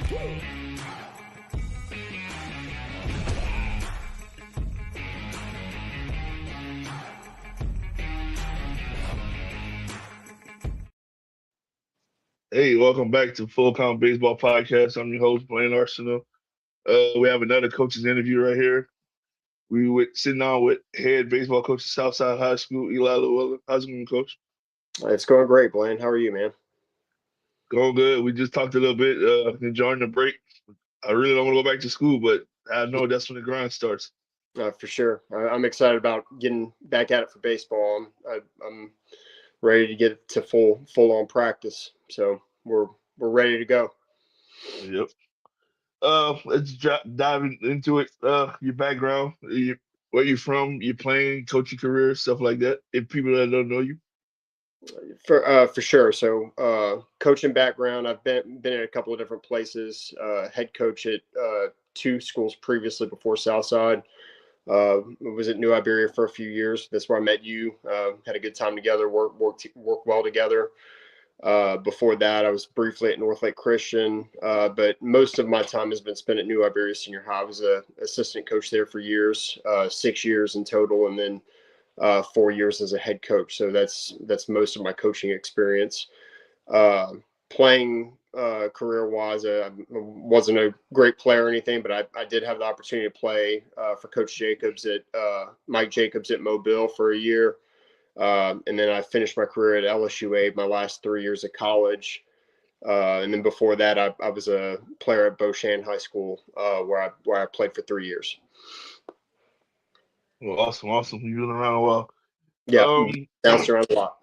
Hey, welcome back to Full Count Baseball Podcast. I'm your host, Blaine Arsenal. We have another coach's interview right here. We were sitting down with head baseball coach at Southside High School, Eli Lewellyn. How's it going, coach? It's going great, Blaine. How are you, man? Going good. We just talked a little bit, enjoying the break. I really don't want to go back to school, but I know that's when the grind starts. For sure. I'm excited about getting back at it for baseball. I'm ready to get to full on practice. So we're ready to go. Yep. Let's dive into it. Your background, where you from, your playing, coaching career, stuff like that. If people that don't know you. For sure. So coaching background, I've been in a couple of different places. Head coach at two schools previously before Southside. Was at New Iberia for a few years. That's where I met you. Had a good time together. Worked well together. Before that, I was briefly at Northlake Christian, but most of my time has been spent at New Iberia Senior High. I was a assistant coach there for years, 6 years in total, and then 4 years as a head coach. So that's most of my coaching experience. Playing career wise, I wasn't a great player or anything, but I did have the opportunity to play for Coach Jacobs at Mike Jacobs at Mobile for a year. And then I finished my career at LSUA my last 3 years of college. And then before that, I was a player at Beauchamp High School, where I played for 3 years. Well, awesome. You've been around a while. Yeah, bounced around a lot.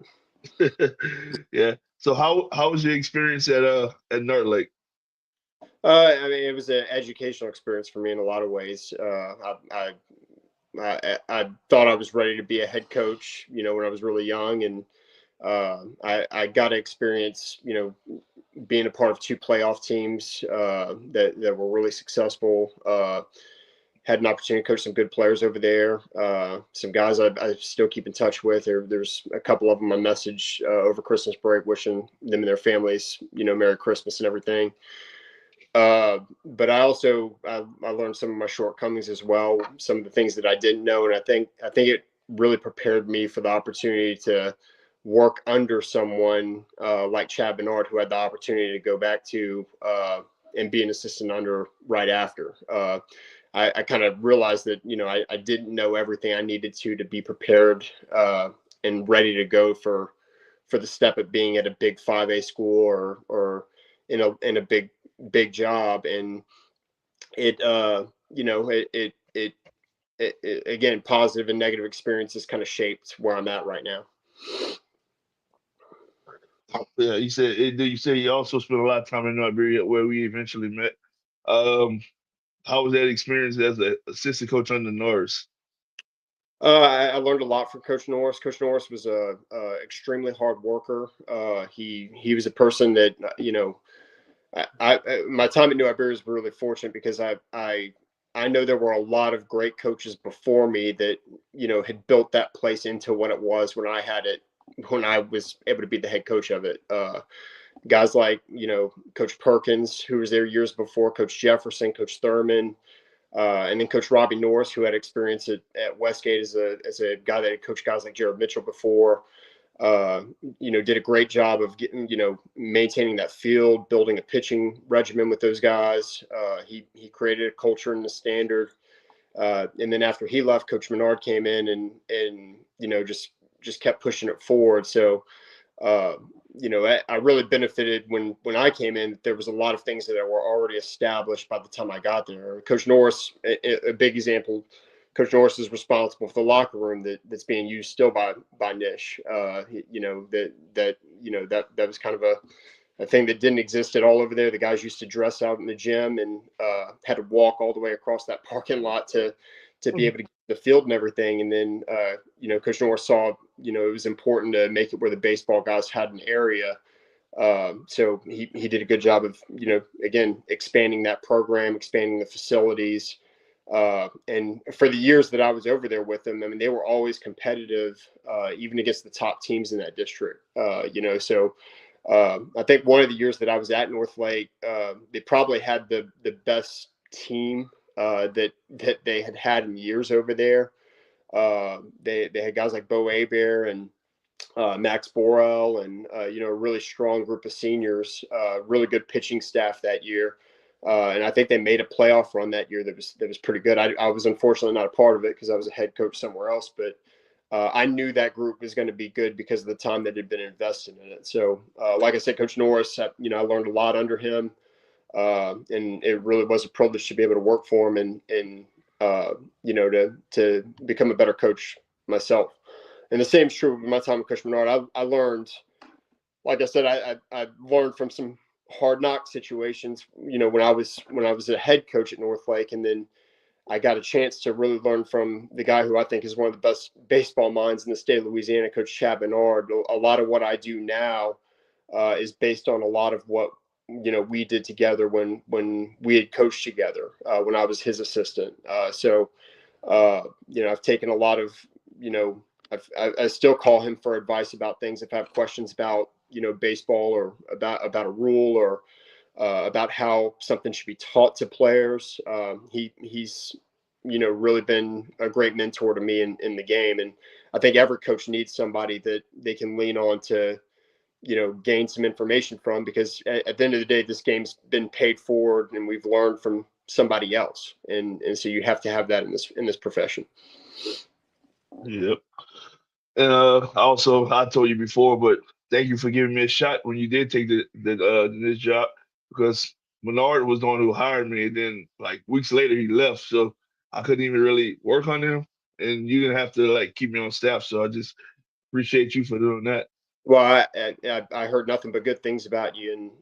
Yeah. So how was your experience at Nerd Lake? I mean, it was an educational experience for me in a lot of ways. I thought I was ready to be a head coach, when I was really young, and I got to experience, being a part of two playoff teams that were really successful. Had an opportunity to coach some good players over there. Some guys I still keep in touch with. There's a couple of them I messaged over Christmas break, wishing them and their families, Merry Christmas and everything. But I learned some of my shortcomings as well, some of the things that I didn't know, and I think it really prepared me for the opportunity to work under someone like Chad Bernard, who had the opportunity to go back to and be an assistant under right after. I kind of realized that I didn't know everything I needed to be prepared and ready to go for the step of being at a big 5A school or in a big job. And it again, positive and negative experiences kind of shaped where I'm at right now. Yeah, you said you also spent a lot of time in Iberia where we eventually met. How was that experience as an assistant coach under Norris? I learned a lot from Coach Norris. Coach Norris was a extremely hard worker. He was a person that my time at New Iberia was really fortunate because I know there were a lot of great coaches before me that had built that place into what it was when I was able to be the head coach of it. Guys like Coach Perkins, who was there years before, Coach Jefferson, Coach Thurman. And then Coach Robbie Norris, who had experience at Westgate as a guy that had coached guys like Jared Mitchell before, did a great job of getting, maintaining that field, building a pitching regimen with those guys. He created a culture and a standard. And then after he left, Coach Menard came in and just kept pushing it forward. So, I really benefited when I came in. There was a lot of things that were already established by the time I got there. Coach Norris, a big example. Coach Norris is responsible for the locker room that's being used still by Nish. That was kind of a thing that didn't exist at all over there. The guys used to dress out in the gym and had to walk all the way across that parking lot to be able to get the field and everything. And then, Coach Norris saw, it was important to make it where the baseball guys had an area. So he did a good job of, again, expanding that program, expanding the facilities. And for the years that I was over there with them, I mean, they were always competitive, even against the top teams in that district. So I think one of the years that I was at Northlake, they probably had the best team that they had in years over there. They had guys like Bo Abear and Max Borel, and a really strong group of seniors. Really good pitching staff that year, and I think they made a playoff run that year that was pretty good. I was unfortunately not a part of it because I was a head coach somewhere else, but I knew that group was going to be good because of the time that had been invested in it. So, like I said, Coach Norris, I learned a lot under him, and it really was a privilege to be able to work for him and to become a better coach myself. And the same is true with my time with Coach Menard. I learned, like I said, I learned from some hard knock situations, when I was a head coach at Northlake, and then I got a chance to really learn from the guy who I think is one of the best baseball minds in the state of Louisiana, Coach Chad Bernard. A lot of what I do now is based on a lot of what we did together when we had coached together when I was his assistant. I've taken a lot of I still call him for advice about things if I have questions about baseball or about a rule or about how something should be taught to players. He's really been a great mentor to me in the game, and I think every coach needs somebody that they can lean on to gain some information from, because at the end of the day, this game's been paid for and we've learned from somebody else, and so you have to have that in this profession. Yep. And also, I told you before, but thank you for giving me a shot when you did take this job, because Menard was the one who hired me, and then like weeks later he left, so I couldn't even really work on him, and you didn't have to like keep me on staff. So I just appreciate you for doing that. Well, I heard nothing but good things about you, and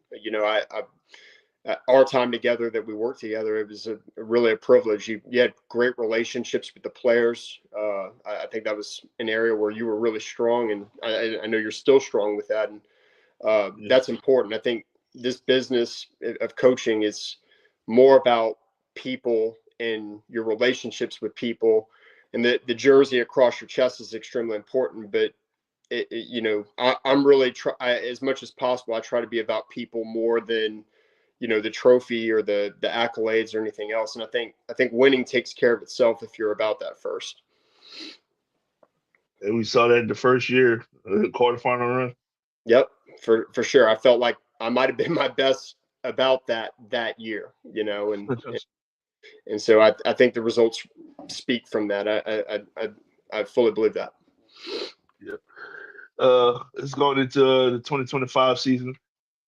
our time together that we worked together, it was really a privilege. You had great relationships with the players. I think that was an area where you were really strong, and I know you're still strong with that, and Yeah. that's important. I think this business of coaching is more about people and your relationships with people, and the jersey across your chest is extremely important, but I'm really as much as possible, I try to be about people more than the trophy or the accolades or anything else. And I think winning takes care of itself if you're about that first. And we saw that in the first year, quarterfinal run. Yep, for sure. I felt like I might have been my best about that year, and so I think the results speak from that. I fully believe that. Yeah. It's going into the 2025 season.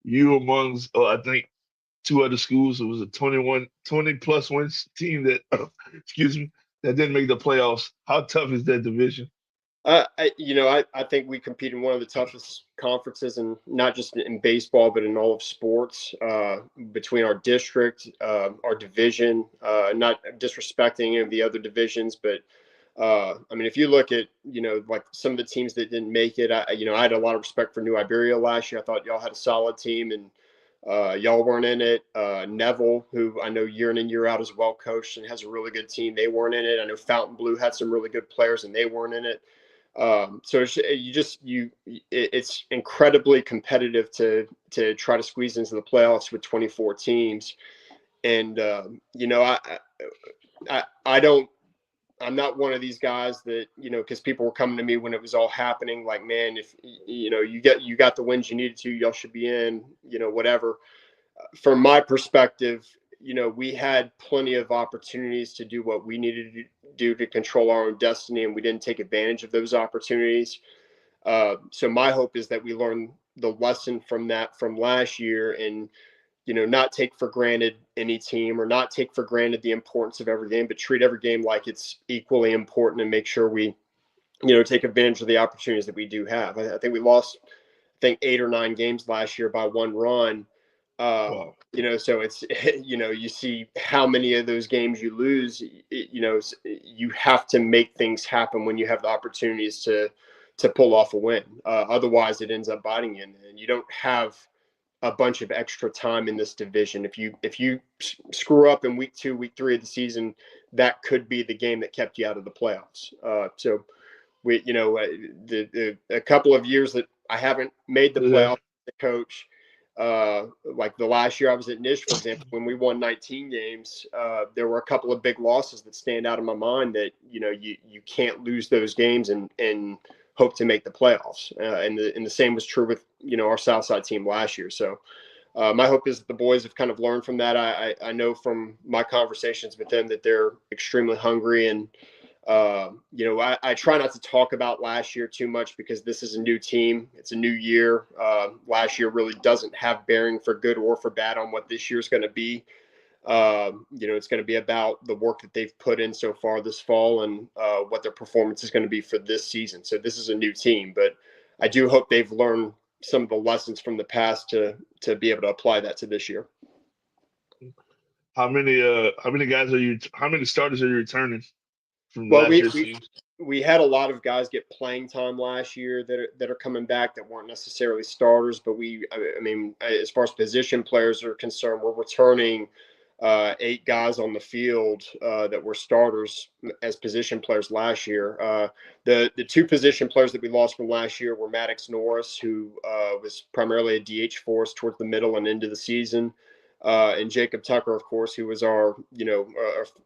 You amongst, I think, two other schools. It was a 20 plus wins team that, excuse me, that didn't make the playoffs. How tough is that division? I think we compete in one of the toughest conferences, and not just in baseball, but in all of sports. Between our district, our division, not disrespecting any of the other divisions, but I mean, if you look at like some of the teams that didn't make it, I had a lot of respect for New Iberia last year. I thought y'all had a solid team, and y'all weren't in it. Neville, who I know year in and year out is well coached and has a really good team, they weren't in it. I know Fountain Blue had some really good players, and they weren't in it. So it's incredibly competitive to try to squeeze into the playoffs with 24 teams. And I don't, I'm not one of these guys that, because people were coming to me when it was all happening, like, man, if you got the wins you needed to, y'all should be in, whatever. From my perspective, we had plenty of opportunities to do what we needed to do to control our own destiny, and we didn't take advantage of those opportunities. So my hope is that we learn the lesson from last year, and not take for granted any team, or not take for granted the importance of every game, but treat every game like it's equally important, and make sure we take advantage of the opportunities that we do have. I think we lost 8 or 9 games last year by 1 run. Wow. So it's, you see how many of those games you lose. You have to make things happen when you have the opportunities to pull off a win. Otherwise, it ends up biting you, and you don't have a bunch of extra time in this division. If you screw up in week 2, week 3 of the season, that could be the game that kept you out of the playoffs. So we, a couple of years that I haven't made the Yeah. playoffs, coach. Like the last year I was at Nish, for example, when we won 19 games, there were a couple of big losses that stand out in my mind that, you can't lose those games and hope to make the playoffs. And the same was true with, our Southside team last year. So my hope is that the boys have kind of learned from that. I know from my conversations with them that they're extremely hungry, and I try not to talk about last year too much because this is a new team. It's a new year. Last year really doesn't have bearing for good or for bad on what this year is going to be. It's going to be about the work that they've put in so far this fall and what their performance is going to be for this season. So this is a new team, but I do hope they've learned some of the lessons from the past to be able to apply that to this year. How many guys how many starters are you returning from Well, last year's team? we had a lot of guys get playing time last year that are coming back that weren't necessarily starters, but as far as position players are concerned, we're returning 8 guys on the field that were starters as position players last year. The 2 position players that we lost from last year were Maddox Norris, who was primarily a DH for us towards the middle and into the season. And Jacob Tucker, of course, who was our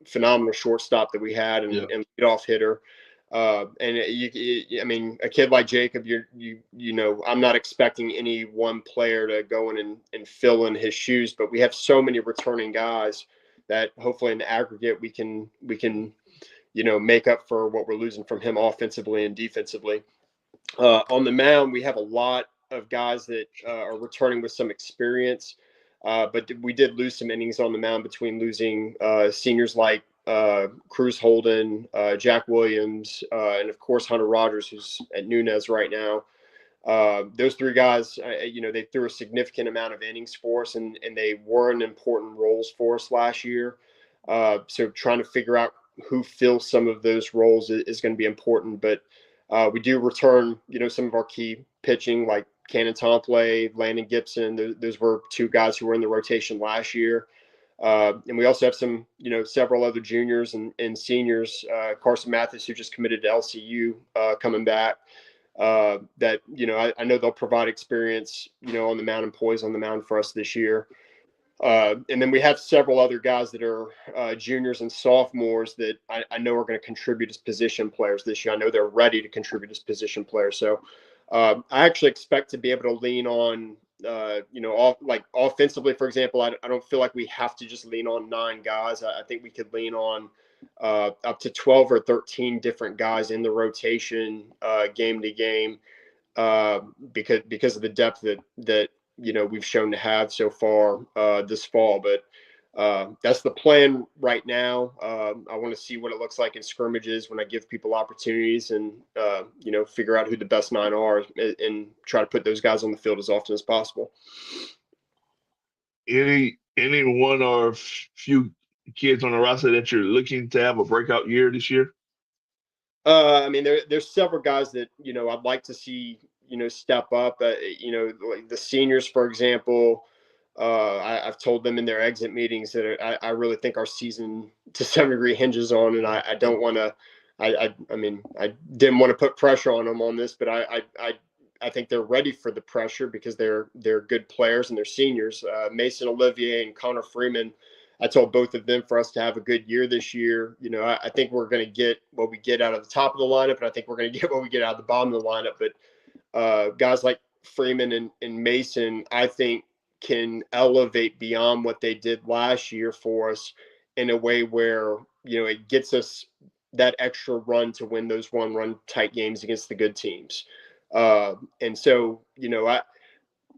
phenomenal shortstop that we had and leadoff hitter. A kid like Jacob, I'm not expecting any one player to go in and fill in his shoes, but we have so many returning guys that hopefully in the aggregate we can make up for what we're losing from him offensively and defensively. On the mound, we have a lot of guys that are returning with some experience. But we did lose some innings on the mound between losing seniors like Cruz Holden, Jack Williams, and of course Hunter Rogers, who's at Nunez right now. Those 3 guys, they threw a significant amount of innings for us, and they were in important roles for us last year. So trying to figure out who fills some of those roles is going to be important. But we do return, some of our key pitching like Cannon Tomplay, Landon Gibson. Those were 2 guys who were in the rotation last year. And we also have some, several other juniors and seniors, Carson Mathis, who just committed to LCU, coming back. That, I know they'll provide experience, on the mound and poise on the mound for us this year. And then we have several other guys that are juniors and sophomores that I know are going to contribute as position players this year. I know they're ready to contribute as position players. So I actually expect to be able to lean on, offensively, for example. I don't feel like we have to just lean on 9 guys. I think we could lean on up to 12 or 13 different guys in the rotation game to game because of the depth that we've shown to have so far this fall. But that's the plan right now. I want to see what it looks like in scrimmages when I give people opportunities and, figure out who the best 9 are and try to put those guys on the field as often as possible. Any one or few kids on the roster that you're looking to have a breakout year this year? There's several guys that, I'd like to see, step up. Like the seniors, for example, I've told them in their exit meetings that I really think our season to some degree hinges on, and I don't want to. I didn't want to put pressure on them on this, but I think they're ready for the pressure because they're good players and they're seniors. Mason Olivier and Connor Freeman. I told both of them for us to have a good year this year. I think we're going to get what we get out of the top of the lineup, and I think we're going to get what we get out of the bottom of the lineup. But guys like Freeman and Mason, I think, can elevate beyond what they did last year for us in a way where, it gets us that extra run to win those 1-run tight games against the good teams. And so,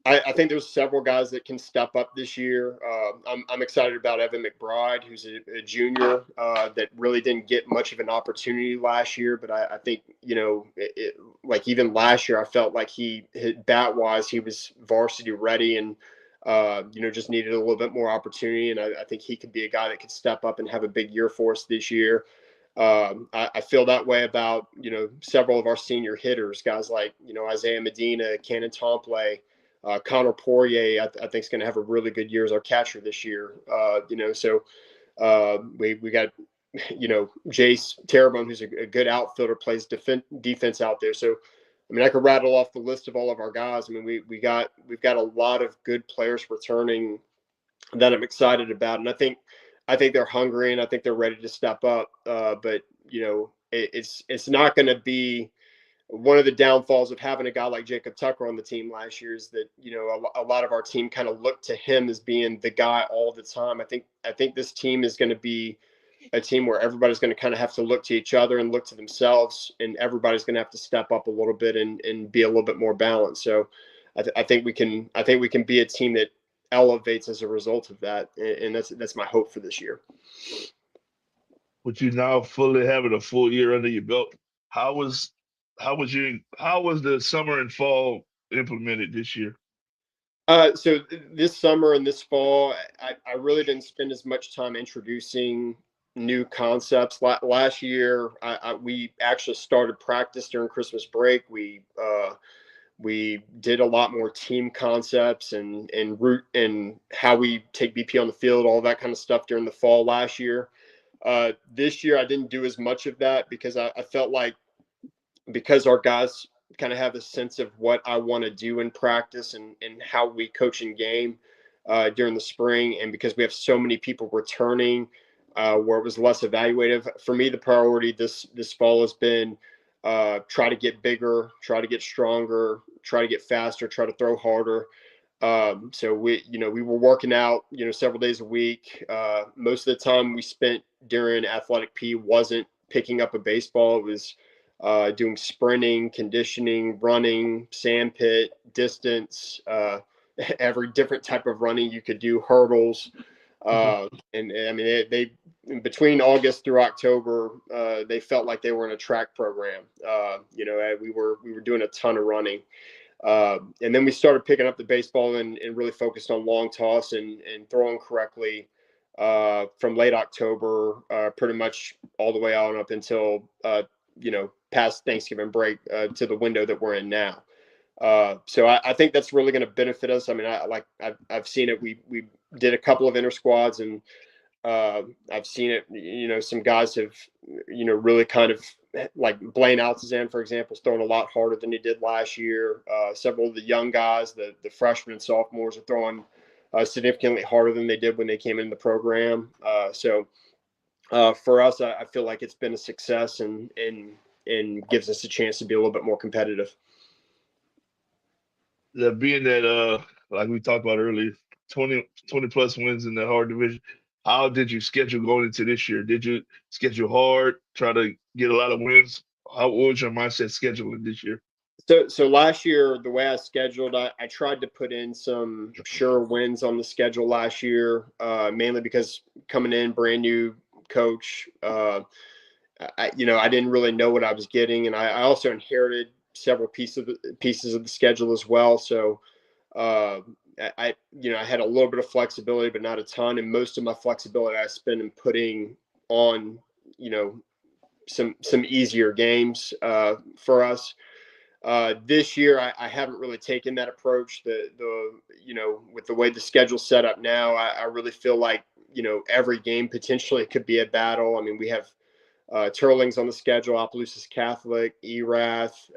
I think there's several guys that can step up this year. I'm excited about Evan McBride, who's a junior that really didn't get much of an opportunity last year. But I think, like even last year, I felt like bat-wise, he was varsity ready and, just needed a little bit more opportunity. And I think he could be a guy that could step up and have a big year for us this year. I feel that way about, several of our senior hitters, guys like, Isaiah Medina, Cannon Tomplay, Connor Poirier, I think is going to have a really good year as our catcher this year. So we got, Jace Terrebonne, who's a good outfielder, plays defense out there. So I mean, I could rattle off the list of all of our guys. I mean, we've got a lot of good players returning that I'm excited about, and I think they're hungry and I think they're ready to step up. But it's not going to be one of the downfalls of having a guy like Jacob Tucker on the team last year is that a lot of our team kind of looked to him as being the guy all the time. I think this team is going to be a team where everybody's going to kind of have to look to each other and look to themselves, and everybody's going to have to step up a little bit and be a little bit more balanced. So I think we can be a team that elevates as a result of that, and that's my hope for this year. With you now fully having a full year under your belt, how was the summer and fall implemented this year? So this summer and this fall, I really didn't spend as much time introducing new concepts. Last year, we actually started practice during Christmas break. We did a lot more team concepts and route and how we take BP on the field, all that kind of stuff during the fall last year. This year, I didn't do as much of that because I felt like because our guys kind of have a sense of what I want to do in practice and how we coach in game during the spring. And because we have so many people returning where it was less evaluative, for me, the priority this fall has been try to get bigger, try to get stronger, try to get faster, try to throw harder. So we were working out, several days a week. Most of the time we spent during athletic P wasn't picking up a baseball. It was doing sprinting, conditioning, running, sand pit, distance, every different type of running you could do, hurdles. And I mean, they between August through October, they felt like they were in a track program. We were doing a ton of running. And then we started picking up the baseball and really focused on long toss and throwing correctly from late October, pretty much all the way on up until past Thanksgiving break to the window that we're in now. So I think that's really going to benefit us. I mean, I've seen it. We did a couple of inter squads, and I've seen it. Some guys have really kind of, like Blaine Altazan, for example, is throwing a lot harder than he did last year. Several of the young guys, the freshmen and sophomores, are throwing significantly harder than they did when they came in the program. So for us, I feel like it's been a success and gives us a chance to be a little bit more competitive. Being that like we talked about earlier, 20 plus wins in the hard division, how did you schedule going into this year? Did you schedule hard, try to get a lot of wins? What was your mindset scheduling this year? So last year, the way I scheduled, I tried to put in some sure wins on the schedule last year, mainly because coming in brand new coach, I didn't really know what I was getting, and I also inherited several pieces of the schedule as well. So I had a little bit of flexibility, but not a ton. And most of my flexibility I spent in putting on, some easier games for us. This year, I haven't really taken that approach. With the way the schedule's set up now, I really feel like, every game potentially could be a battle. I mean, we have Turlings on the schedule, Opelousas Catholic, Erath,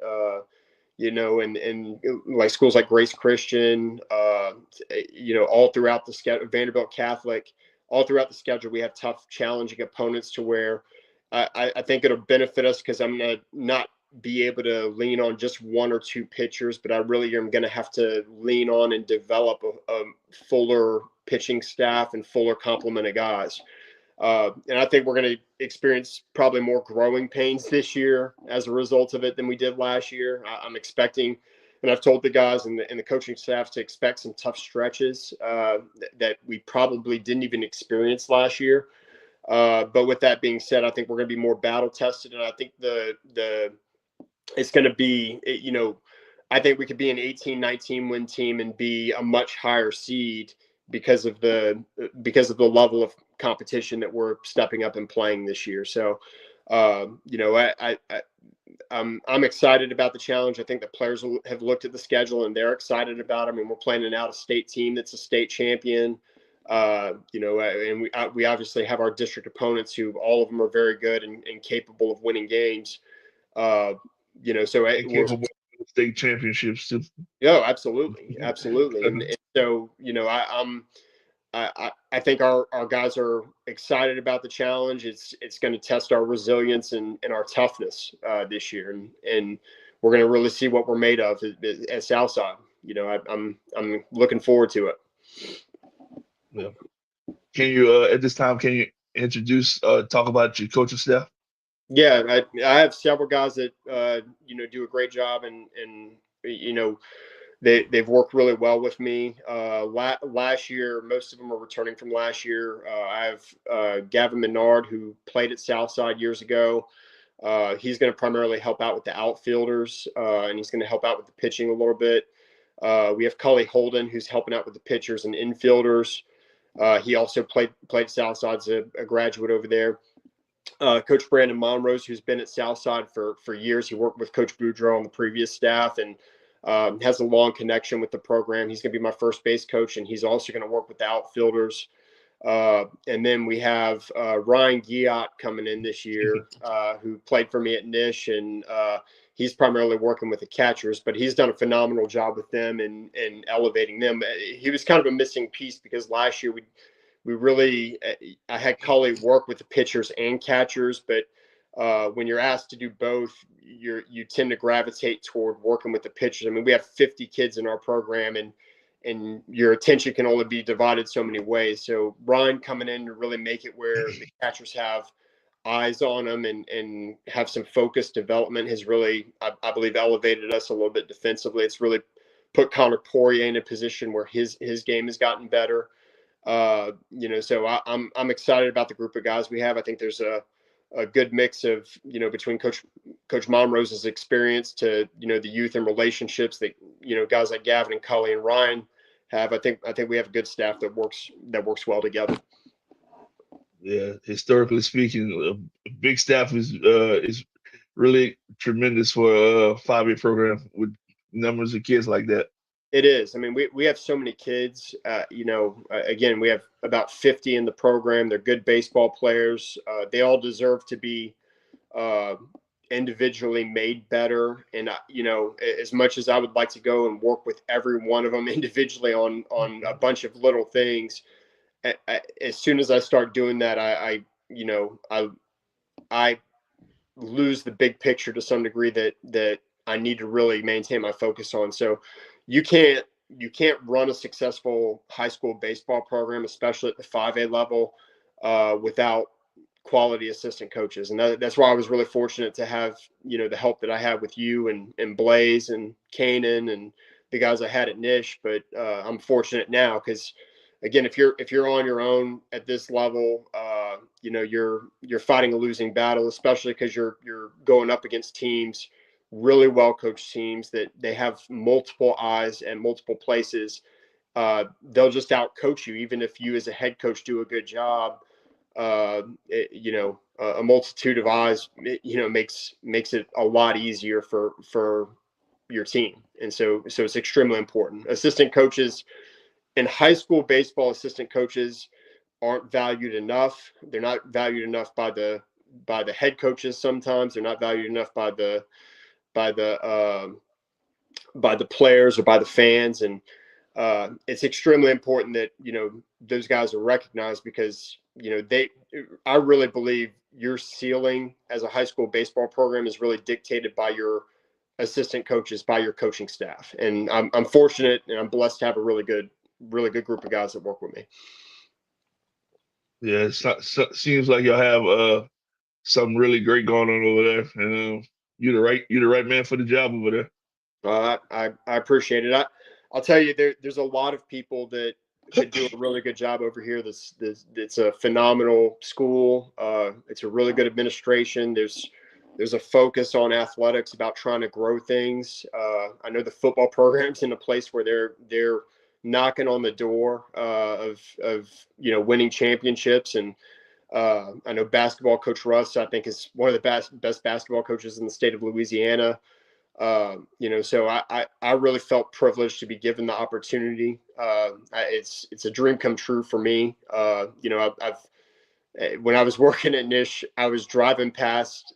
and like schools like Grace Christian, all throughout the schedule, Vanderbilt Catholic, all throughout the schedule, we have tough, challenging opponents to where I think it'll benefit us because I'm going to not be able to lean on just one or two pitchers, but I really am going to have to lean on and develop a fuller pitching staff and fuller complement of guys. And I think we're going to experience probably more growing pains this year as a result of it than we did last year. I'm expecting, and I've told the guys and the coaching staff to expect some tough stretches that we probably didn't even experience last year. But with that being said, I think we're going to be more battle tested, and I think it's going to be, I think we could be an 18, 19 win team and be a much higher seed because of the level of competition that we're stepping up and playing this year. So, I'm excited about the challenge. I think the players have looked at the schedule and they're excited about it. I mean, we're playing an out-of-state team that's a state champion. And we obviously have our district opponents who all of them are very good and capable of winning games. So state championships too. Yeah, absolutely, absolutely. And so, I think our guys are excited about the challenge. It's going to test our resilience and our toughness this year, and we're going to really see what we're made of at Southside. I'm looking forward to it. Yeah. Can you at this time can you introduce talk about your coaching staff? Yeah, I have several guys that do a great job, and they've worked really well with me. Last year, most of them are returning from last year. I have Gavin Menard, who played at Southside years ago. He's going to primarily help out with the outfielders, and he's going to help out with the pitching a little bit. We have Cully Holden, who's helping out with the pitchers and infielders. He also played Southside as a graduate over there. Coach Brandon Monrose, who's been at Southside for years. He worked with Coach Boudreaux on the previous staff and has a long connection with the program. He's going to be my first base coach, and he's also going to work with the outfielders. And then we have Ryan Giat coming in this year, who played for me at Nish, and he's primarily working with the catchers, but he's done a phenomenal job with them and elevating them. He was kind of a missing piece because last year we really, I had Cully work with the pitchers and catchers, but when you're asked to do both, you tend to gravitate toward working with the pitchers. I mean, we have 50 kids in our program, and your attention can only be divided so many ways. So Ryan coming in to really make it where the catchers have eyes on them and have some focused development has really, I believe, elevated us a little bit defensively. It's really put Connor Poirier in a position where his game has gotten better. So I'm excited about the group of guys we have. I think there's a good mix of, between Coach Monrose's experience to, the youth and relationships that, guys like Gavin and Cully and Ryan have. I think we have a good staff that works well together. Yeah, historically speaking, a big staff is really tremendous for a 5-year program with numbers of kids like that. It is. I mean, we have so many kids. Again, we have about 50 in the program. They're good baseball players. They all deserve to be individually made better. And as much as I would like to go and work with every one of them individually on a bunch of little things, as soon as I start doing that, I lose the big picture to some degree that I need to really maintain my focus on. So you can't run a successful high school baseball program, especially at the 5A level, without quality assistant coaches. And that's why I was really fortunate to have, the help that I had with you and Blaze and Kanan and the guys I had at Nish. But I'm fortunate now because, again, if you're on your own at this level, you're fighting a losing battle, especially because you're going up against teams, really well coached teams that they have multiple eyes and multiple places. They'll just out coach you, even if you as a head coach do a good job. A multitude of eyes, makes it a lot easier for your team, and so it's extremely important. Assistant coaches in high school baseball, assistant coaches aren't valued enough. They're not valued enough by the head coaches. Sometimes they're not valued enough by the players or by the fans, and it's extremely important that those guys are recognized because I really believe your ceiling as a high school baseball program is really dictated by your assistant coaches, by your coaching staff, and I'm fortunate and I'm blessed to have a really good group of guys that work with me. Yeah, seems like y'all have something really great going on over there, and you're the right man for the job over there. I appreciate it. I'll tell you, there's a lot of people that could do a really good job over here. It's a phenomenal school. It's a really good administration. There's a focus on athletics about trying to grow things. I know the football program's in a place where they're knocking on the door of winning championships, and I know basketball coach Russ, I think, is one of the best basketball coaches in the state of Louisiana. So I really felt privileged to be given the opportunity. It's a dream come true for me. When I was working at Nish, I was driving past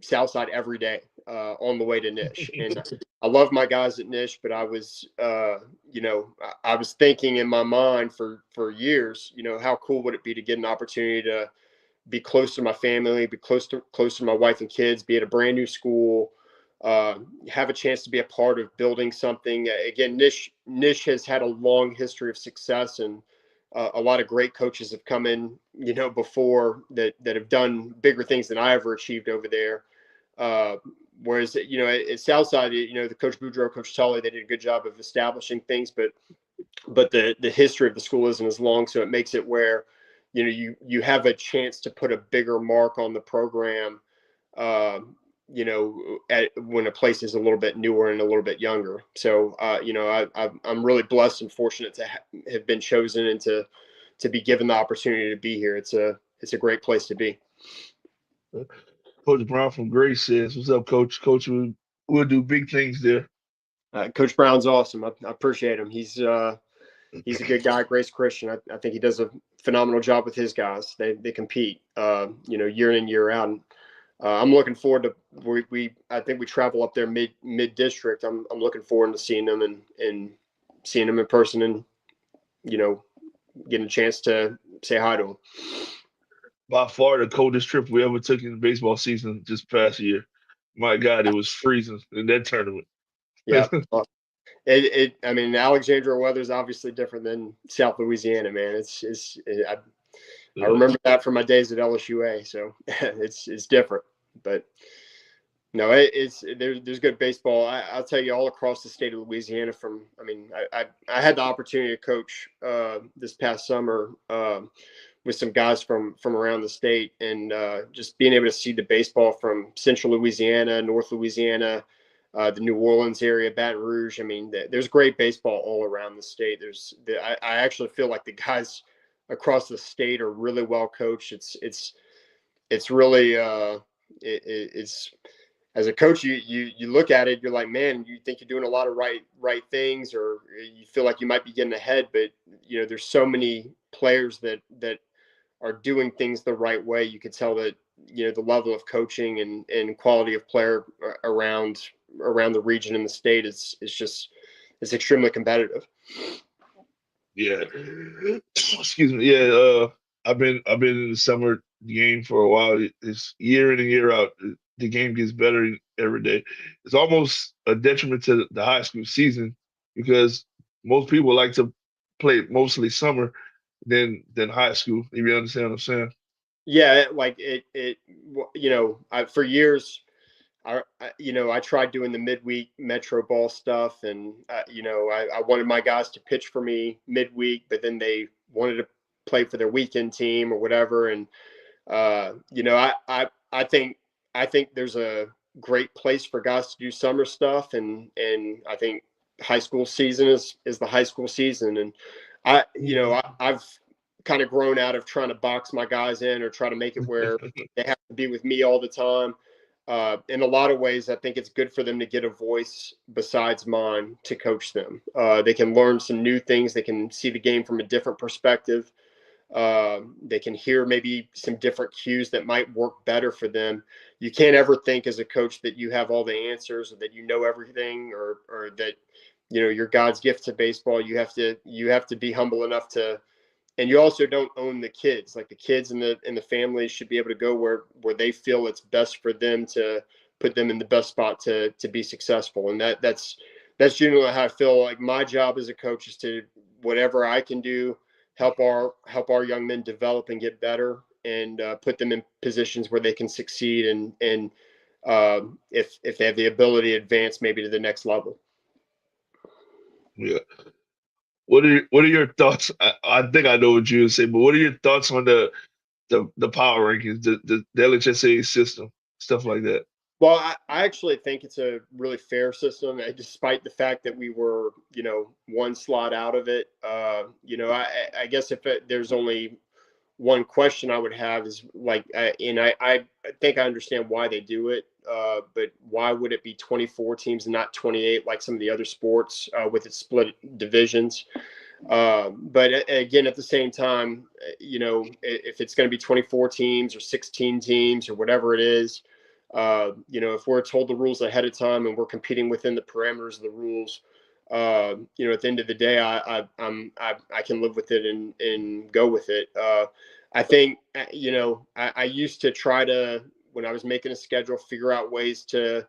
Southside every day. on the way to Nish. And I love my guys at Nish, but I was, I was thinking in my mind for years, how cool would it be to get an opportunity to be close to my family, be close to my wife and kids, be at a brand new school, have a chance to be a part of building something. Again, Nish has had a long history of success, and a lot of great coaches have come in, before that have done bigger things than I ever achieved over there. Whereas, at Southside, the Coach Boudreaux, Coach Tully, they did a good job of establishing things, but the history of the school isn't as long, so it makes it where you have a chance to put a bigger mark on the program, when a place is a little bit newer and a little bit younger. So I'm really blessed and fortunate to have been chosen and to be given the opportunity to be here. It's a great place to be. Coach Brown from Grace says, "What's up, Coach? Coach, we'll do big things there." Coach Brown's awesome. I appreciate him. He's a good guy, Grace Christian. I think he does a phenomenal job with his guys. They compete, year in and year out. And, I'm looking forward to I think we travel up there mid district. I'm looking forward to seeing them and seeing them in person and getting a chance to say hi to them. By far the coldest trip we ever took in the baseball season this past year. My God, it was freezing in that tournament. Yeah. I mean, Alexandria weather is obviously different than South Louisiana, man. I remember that from my days at LSUA, so it's different. But no, there's good baseball. I'll tell you, all across the state of Louisiana. I had the opportunity to coach this past summer with some guys from around the state, and just being able to see the baseball from Central Louisiana, North Louisiana, the New Orleans area, Baton Rouge. I mean, there's great baseball all around the state. I actually feel like the guys across the state are really well coached. It's really it's as a coach, you look at it, you're like, man, you think you're doing a lot of right things, or you feel like you might be getting ahead, but there's so many players that are doing things the right way. You could tell that the level of coaching and quality of player around the region and the state is extremely competitive. Yeah. Excuse me. Yeah. I've been in the summer game for a while. It's year in and year out. The game gets better every day. It's almost a detriment to the high school season because most people like to play mostly summer than high school. If you understand what I'm saying? Yeah, like for years, I tried doing the midweek Metro Ball stuff, and I wanted my guys to pitch for me midweek, but then they wanted to play for their weekend team or whatever. And I think there's a great place for guys to do summer stuff, and I think high school season is the high school season. And I've kind of grown out of trying to box my guys in or try to make it where they have to be with me all the time. In a lot of ways, I think it's good for them to get a voice besides mine to coach them. They can learn some new things. They can see the game from a different perspective. They can hear maybe some different cues that might work better for them. You can't ever think as a coach that you have all the answers or that you know everything or that you're God's gift to baseball. You have to be humble enough to. And you also don't own the kids. Like the kids and the families should be able to go where they feel it's best for them to put them in the best spot to be successful. And that's generally how I feel. Like my job as a coach is to whatever I can do, help our young men develop and get better, and put them in positions where they can succeed and if they have the ability to advance maybe to the next level. Yeah. What are your thoughts? I think I know what you would say, but what are your thoughts on the power rankings, the LHSA system, stuff like that? Well, I actually think it's a really fair system, despite the fact that we were, one slot out of it. I guess if there's only one question I would have is like, and I think I understand why they do it, but why would it be 24 teams and not 28 like some of the other sports with its split divisions? But again, at the same time, if it's going to be 24 teams or 16 teams or whatever it is, If we're told the rules ahead of time and we're competing within the parameters of the rules, at the end of the day, I can live with it and go with it. I think, I used to try to, when I was making a schedule, figure out ways to,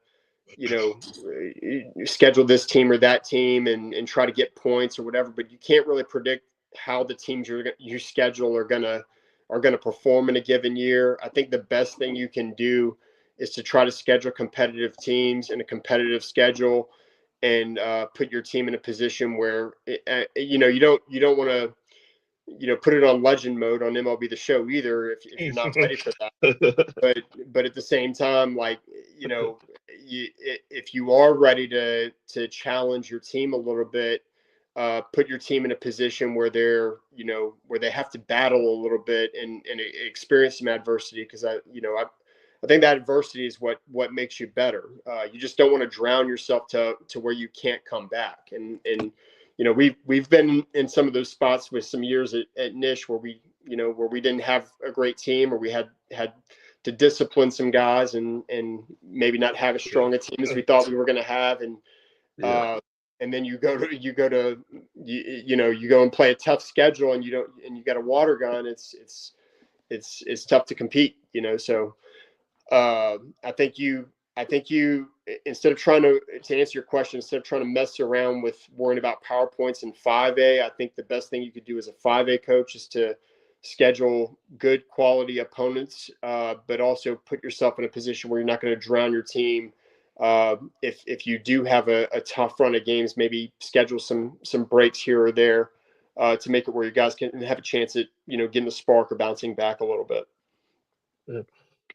schedule this team or that team and try to get points or whatever, but you can't really predict how the teams you schedule are gonna perform in a given year. I think the best thing you can do is to try to schedule competitive teams in a competitive schedule and put your team in a position where you don't want to put it on legend mode on MLB The Show either if you're not ready for that. But at the same time, like if you are ready to challenge your team a little bit, put your team in a position where where they have to battle a little bit and experience some adversity, because I think that adversity is what makes you better. You just don't want to drown yourself to where you can't come back. And we've been in some of those spots with some years at Nish where we didn't have a great team, or we had to discipline some guys and maybe not have as strong a team as we thought we were going to have. And then you go and play a tough schedule and you got a water gun. It's tough to compete, so. I think you, instead of trying to answer your question, instead of trying to mess around with worrying about PowerPoints in 5A, I think the best thing you could do as a 5A coach is to schedule good quality opponents, but also put yourself in a position where you're not going to drown your team. If you do have a tough run of games, maybe schedule some breaks here or there to make it where you guys can have a chance at getting a spark or bouncing back a little bit. Yeah.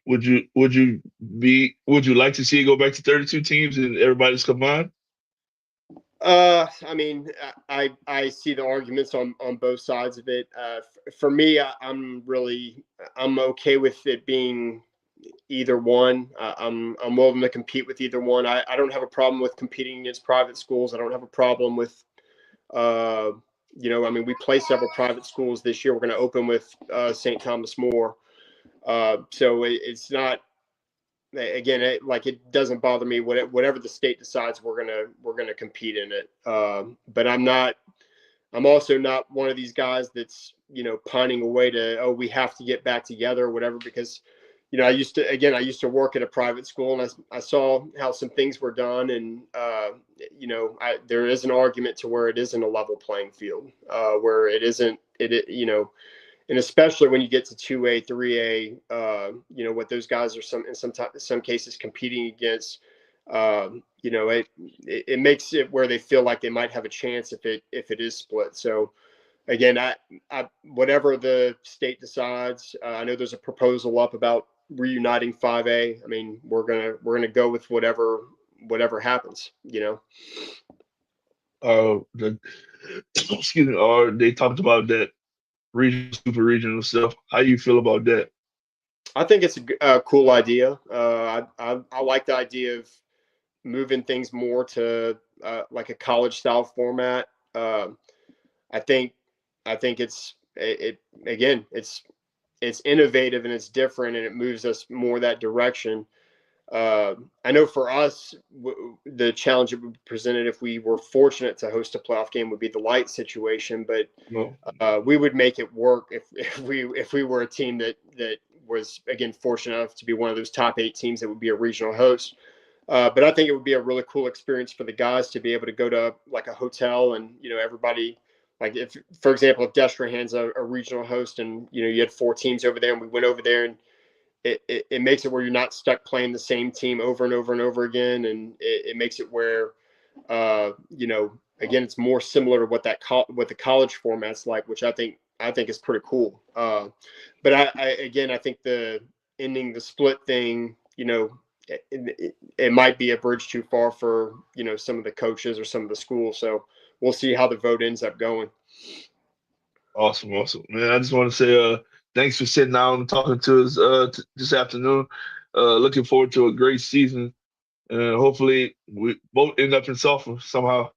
Would you like to see it go back to 32 teams and everybody's combined? I mean, I see the arguments on both sides of it. For me, I'm okay with it being either one. I'm willing to compete with either one. I don't have a problem with competing against private schools. I don't have a problem with, we play several private schools this year. We're going to open with St. Thomas More. So it's not, again, it doesn't bother me. Whatever the state decides, we're gonna compete in it. But I'm also not one of these guys that's pining away to, we have to get back together or whatever, because I used to work at a private school, and I saw how some things were done, and there is an argument to where it isn't a level playing field, where it isn't and especially when you get to 2A, 3A, what those guys are in some cases competing against, it makes it where they feel like they might have a chance if it is split. So again, I whatever the state decides, I know there's a proposal up about reuniting 5A. I mean, we're gonna go with whatever happens. Excuse me. Or they talked about that super regional stuff. How you feel about that? I think it's a cool idea. I like the idea of moving things more to like a college style format. I think again, it's innovative and it's different, and it moves us more that direction. I know for us, the challenge that would be presented if we were fortunate to host a playoff game would be the light situation, but No. we would make it work if we were a team that was, again, fortunate enough to be one of those top 8 teams that would be a regional host. But I think it would be a really cool experience for the guys to be able to go to like a hotel and everybody, like if, for example, if Destrehan's a regional host and you had 4 teams over there and we went over there, and it makes it where you're not stuck playing the same team over and over and over again. And it makes it where, again, it's more similar to what the college format's like, which I think is pretty cool. But I think the ending the split thing, it might be a bridge too far for, some of the coaches or some of the schools. So we'll see how the vote ends up going. Awesome, man. I just want to say thanks for sitting down and talking to us this afternoon. Looking forward to a great season, and hopefully we both end up in Sulphur somehow.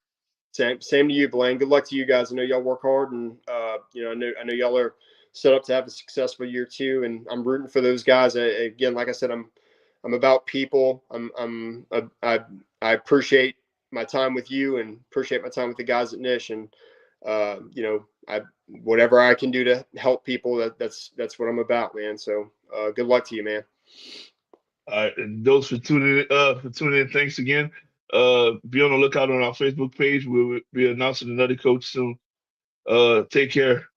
Same to you, Blaine. Good luck to you guys. I know y'all work hard, and I know y'all are set up to have a successful year too. And I'm rooting for those guys. Again, like I said, I'm I'm about people. I appreciate my time with you and appreciate my time with the guys at Nish. And, you know, whatever I can do to help people, that's what I'm about, man. So good luck to you, man. All right, and those for tuning in, thanks again. Be on the lookout on our Facebook page. We'll be announcing another coach soon. Take care.